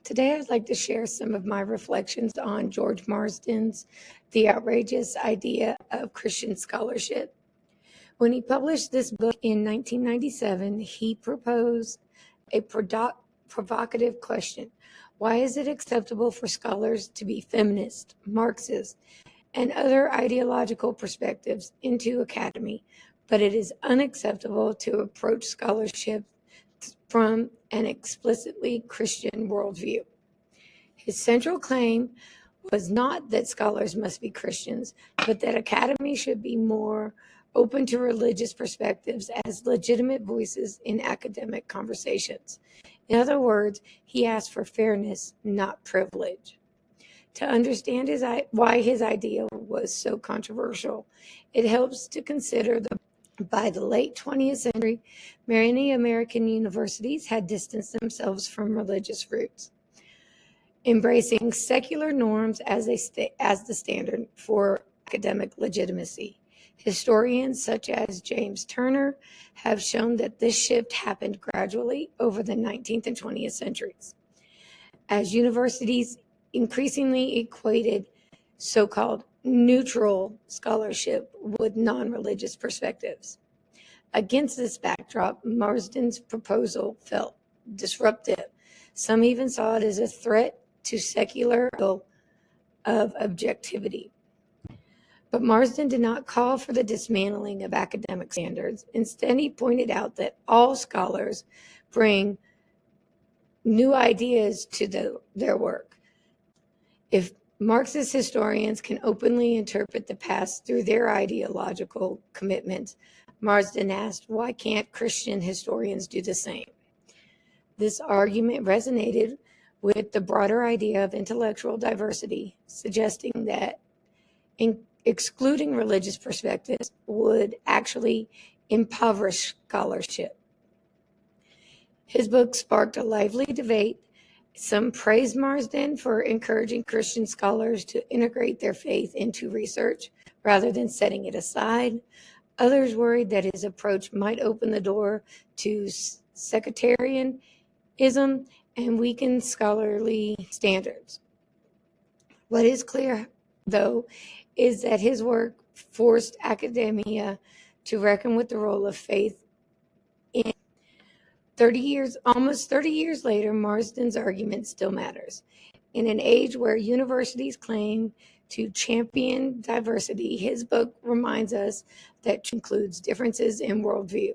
Today, I'd like to share some of my reflections on George Marsden's The Outrageous Idea of Christian Scholarship. When he published this book in 1997, he proposed a provocative question. Why is it acceptable for scholars to be feminist, Marxist, and other ideological perspectives into academy, but it is unacceptable to approach scholarship from an explicitly Christian worldview? His central claim was not that scholars must be Christians, but that academy should be more open to religious perspectives as legitimate voices in academic conversations. In other words, he asked for fairness, not privilege. To understand why his idea was so controversial, it helps to consider that by the late 20th century, many American universities had distanced themselves from religious roots, embracing secular norms as the standard for academic legitimacy. Historians such as James Turner have shown that this shift happened gradually over the 19th and 20th centuries, as universities increasingly equated so-called neutral scholarship with non-religious perspectives. Against this backdrop, Marsden's proposal felt disruptive. Some even saw it as a threat to secular of objectivity. But Marsden did not call for the dismantling of academic standards. Instead, he pointed out that all scholars bring new ideas to their work. If Marxist historians can openly interpret the past through their ideological commitments, Marsden asked, why can't Christian historians do the same? This argument resonated with the broader idea of intellectual diversity, suggesting that excluding religious perspectives would actually impoverish scholarship. His book sparked a lively debate. Some praised Marsden for encouraging Christian scholars to integrate their faith into research rather than setting it aside. Others worried that his approach might open the door to sectarianism and weaken scholarly standards. What is clear, though, is that his work forced academia to reckon with the role of faith. In almost 30 years later, Marsden's argument still matters. In an age where universities claim to champion diversity, his book reminds us that includes differences in worldview.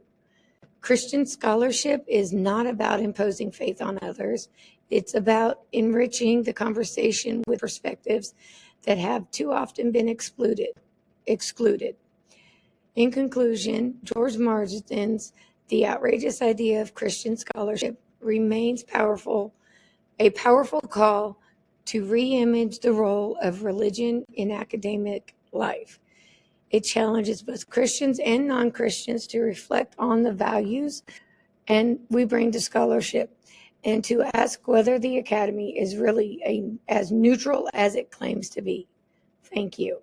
Christian scholarship is not about imposing faith on others. It's about enriching the conversation with perspectives that have too often been excluded. In conclusion, George Marsden's The Outrageous Idea of Christian Scholarship remains a powerful call to re-image the role of religion in academic life. It challenges both Christians and non-Christians to reflect on the values and we bring to scholarship, and to ask whether the academy is really as neutral as it claims to be. Thank you.